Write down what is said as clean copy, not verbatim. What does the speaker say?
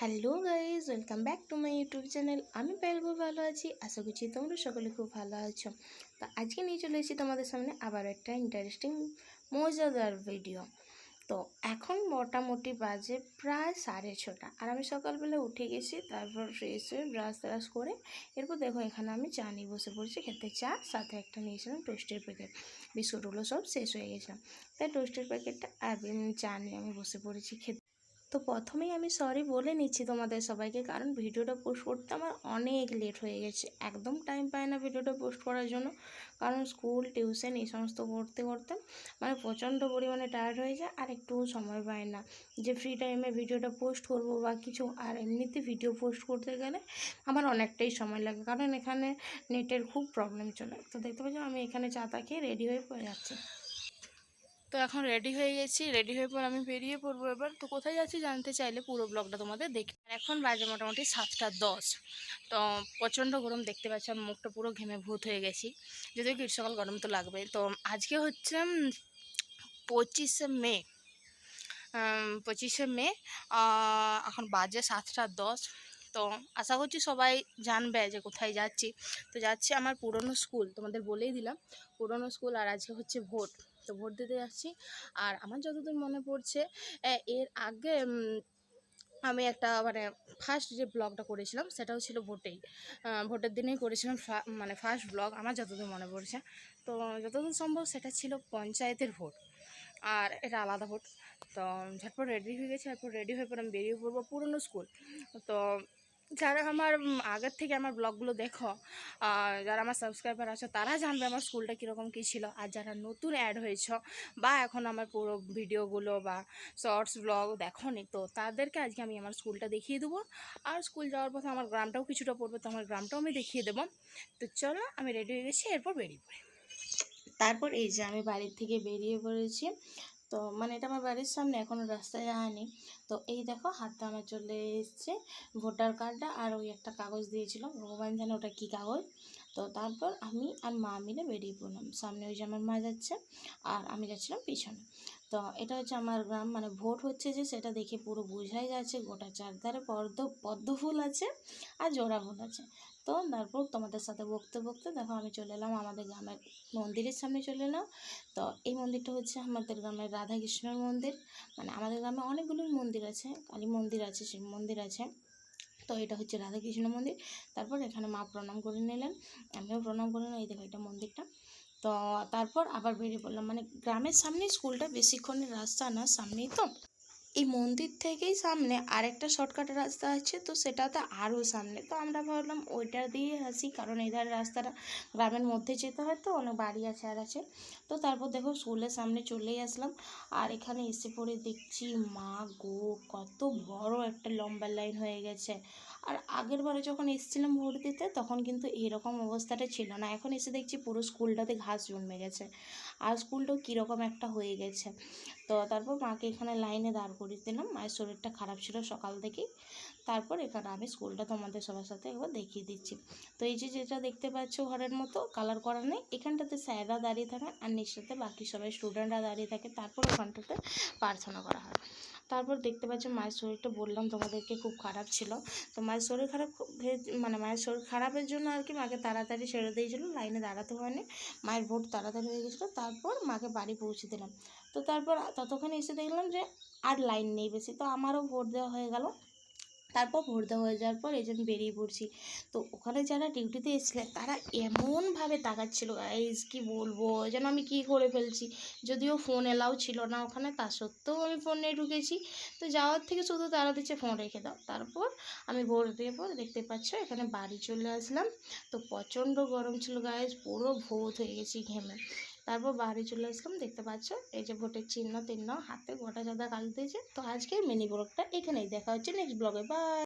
Hello guys, welcome back to my YouTube channel. আমি পায়েল খুব ভালো আছি, আশা করছি তোমরা সকলে খুব ভালো আছো। তো আজকে নিয়ে চলে এসেছি তোমাদের সামনে আবার একটা ইন্টারেস্টিং মজাদার ভিডিও। তো এখন মোটামুটি বাজে প্রায় 6:30, আর আমি সকালবেলা উঠে গেছি। তারপর ফ্রেশ হয়ে ব্রাশ ট্রাশ করে এরপর দেখো এখানে আমি চা নিয়ে বসে পড়েছি খেতে। চা সাথে একটা নিয়েছিলাম টোস্টের প্যাকেট, বিস্কুটগুলো সব শেষ হয়ে গেছিলাম, তাই টোস্টের প্যাকেটটা আর চা নিয়ে আমি বসে পড়েছি খেতে। তো প্রথমেই আমি সরি বলে নিচ্ছি তোমাদের সবাইকে, কারণ ভিডিওটা পোস্ট করতে আমার অনেক লেট হয়ে গেছে। একদম টাইম পায় না ভিডিওটা পোস্ট করার জন্য, কারণ স্কুল টিউশন এই সমস্ত করতে করতে মানে প্রচণ্ড পরিমাণে টায়ার্ড হয়ে যায়, আর একটু সময় পায় না যে ফ্রি টাইমে ভিডিওটা পোস্ট করব বা কিছু। আর এমনিতে ভিডিও পোস্ট করতে গেলে আমার অনেকটাই সময় লাগে, কারণ এখানে নেটের খুব প্রবলেম চলে। তো দেখতে পাচ্ছ আমি এখানে চাটা খেয়ে রেডি হয়ে পড়ে যাচ্ছি। তো এখন রেডি হয়ে গেছি, রেডি হয়ে পর আমি বেরিয়ে পড়বো এবার। তো কোথায় যাচ্ছি জানতে চাইলে পুরো ব্লগটা তোমাদের দেখি। এখন বাজে মোটামুটি 7:10। তো প্রচণ্ড গরম, দেখতে পাচ্ছি আমি মুখটা পুরো ঘেমে ভূত হয়ে গেছি, যদিও গ্রীষ্মকাল গরম তো লাগবে। তো আজকে হচ্ছে 25শে মে। 25শে মে, এখন বাজে 7:10। তো আশা করছি সবাই জানবে যে কোথায় যাচ্ছি। তো যাচ্ছি আমার পুরনো স্কুল, তোমাদের বলেই দিলাম পুরনো স্কুল। আর আজকে হচ্ছে ভোট, তো ভোট দিতে যাচ্ছি। আর আমার যতদূর মনে পড়ছে এর আগে আমি একটা মানে ফার্স্ট যে ব্লগটা করেছিলাম সেটাও ছিল ভোটের দিনেই করেছিলাম, মানে ফার্স্ট ব্লগ আমার যতদূর মনে পড়ছে। তো যতদূর সম্ভব সেটা ছিল পঞ্চায়েতের ভোট, আর এটা আলাদা ভোট। তো ঝটপট রেডি হয়ে গেছি, তারপর রেডি হয়ে পরে আমি বেরিয়ে পড়বো পুরনো স্কুল। তো যারা আমার আগের থেকে আমার ব্লগগুলো দেখো, যারা আমার সাবস্ক্রাইবার আছে তারা জানবে আমার স্কুলটা কীরকম কী ছিল। আর যারা নতুন অ্যাড হয়েছ বা এখন আমার পুরো ভিডিওগুলো বা শর্টস ব্লগ দেখোনি, তো তাদেরকে আজকে আমি আমার স্কুলটা দেখিয়ে দেবো। আর স্কুল যাওয়ার পথে আমার গ্রামটাও কিছুটা পড়বে, তো আমার গ্রামটাও আমি দেখিয়ে দেবো। তো চলো আমি রেডি হয়ে গেছি, এরপর বেরিয়ে পড়ি। তারপর এই যে আমি বাড়ির থেকে বেরিয়ে পড়েছি। তো মানে এটা আমার বাড়ির সামনে, এখনও রাস্তায় যায়নি। তো এই দেখো হাতে আমার চলে এসছে ভোটার কার্ডটা, আর ওই একটা কাগজ দিয়েছিল, ভগবান জানে ওটা কী কাগজ। তো তারপর আমি আর মা মিলে বেরিয়ে পড়লাম। সামনে ওই যে আমার মা যাচ্ছে আর আমি যাচ্ছিলাম পিছনে। তো এটা হচ্ছে আমার গ্রাম, মানে ভোট হচ্ছে যে সেটা দেখে পুরো বোঝাই যাচ্ছে গোটা চারধারে পদ্ম ফুল আছে আর জোড়া ফুল আছে। তো তারপর তোমাদের সাথে বকতে বকতে দেখো আমি চলে এলাম আমাদের গ্রামের মন্দিরের সামনে চলে এলাম। তো এই মন্দিরটা হচ্ছে আমাদের গ্রামের রাধাকৃষ্ণর মন্দির। মানে আমাদের গ্রামে অনেকগুলো মন্দির আছে, কালী মন্দির আছে, শিব মন্দির আছে। তো এটা হচ্ছে রাধাকৃষ্ণ মন্দির। তারপর এখানে মা প্রণাম করে নিলেন, আমিও প্রণাম করে নিলাম। এই দেখো এটা মন্দিরটা। তো তারপর আবার বেরিয়ে পড়লাম, মানে গ্রামের সামনেই স্কুলটা, বেশিক্ষণের রাস্তা না, সামনেই তো। এই মন্দির থেকেই সামনে আরেকটা শর্টকাটের রাস্তা আছে, তো সেটাতে আরও সামনে। তো আমরা ভাবলাম ওইটা দিয়ে আসি, কারণ এই ধারে রাস্তাটা গ্রামের মধ্যে যেতে হয়, তো অনেক বাড়ি আছে আর আছে। তো তারপর দেখো স্কুলের সামনে চলেই আসলাম। আর এখানে এসে পড়ে দেখছি মা গো, কত বড় একটা লম্বা লাইন হয়ে গেছে। আর আগের বারে যখন এসেছিলাম ভোট দিতে তখন কিন্তু এরকম অবস্থাটা ছিল না। এখন এসে দেখছি পুরো স্কুলটাতে ঘাস জন্মে গেছে, আর স্কুলটাও কীরকম একটা হয়ে গেছে। তো তারপর মাকে এখানে লাইনে দাঁড় করিয়ে দিলাম, মায়ের শরীরটা খারাপ ছিল সকাল থেকেই। তারপর এখানে আমি স্কুলটা তোমাদের সবার সাথে একবার দেখিয়ে দিচ্ছি। তো এই যে যেটা দেখতে পাচ্ছ ঘরের মতো কালার করা নেই, এখানটাতে স্যাররা দাঁড়িয়ে থাকেন আর নিচটাতে বাকি সবাই স্টুডেন্টরা দাঁড়িয়ে থাকে। তারপর ওখানটাতে প্রার্থনা করা হয়। তারপর দেখতে পাচ্ছ মায়ের শরীরটা বললাম তোমাদেরকে খুব খারাপ ছিল। তো মায়ের শরীর খারাপ মানে মায়ের শরীর খারাপের জন্য আর কি মাকে তাড়াতাড়ি ছেড়ে দিয়েছিলো, লাইনে দাঁড়াতে হয়নি, মায়ের ভোট তাড়াতাড়ি হয়ে গেছিলো। তারপর মাকে বাড়ি পৌঁছে দিলাম। তো তারপর ততক্ষণে এসে দেখলাম যে আর লাইন নেই বেশি, তো আমারও ভোট দেওয়া হয়ে গেল। তারপর ভোট দেওয়া হয়ে যাওয়ার পর এই যে আমি বেরিয়ে পড়ছি। তো ওখানে যারা ডিউটিতে এসেছিলেন তারা এমনভাবে তাকাচ্ছিল গাইজ, কি বলবো, যেন আমি কি করে ফেলছি। যদিও ফোন এলাও ছিল না ওখানে, তা সত্ত্বেও আমি ফোন নিয়ে ঢুকেছি। তো যাওয়ার থেকে শুধু তারা দিচ্ছে ফোন রেখে দাও। তারপর আমি ভোট দিয়ে পর দেখতে পাচ্ছ এখানে বাড়ি চলে আসলাম। তো প্রচণ্ড গরম ছিল গাইজ, পুরো ভূত হয়ে গেছি ঘেমে। তারপর বাড়ি চলে আসলাম, দেখতে পাচ্ছ এই যে ভোটের চিহ্ন হাতে গোটা চাঁদা কাল দিয়েছে। তো আজকের মিনি ব্লগটা এখানেই, দেখা হচ্ছে নেক্সট ব্লগে, বাই।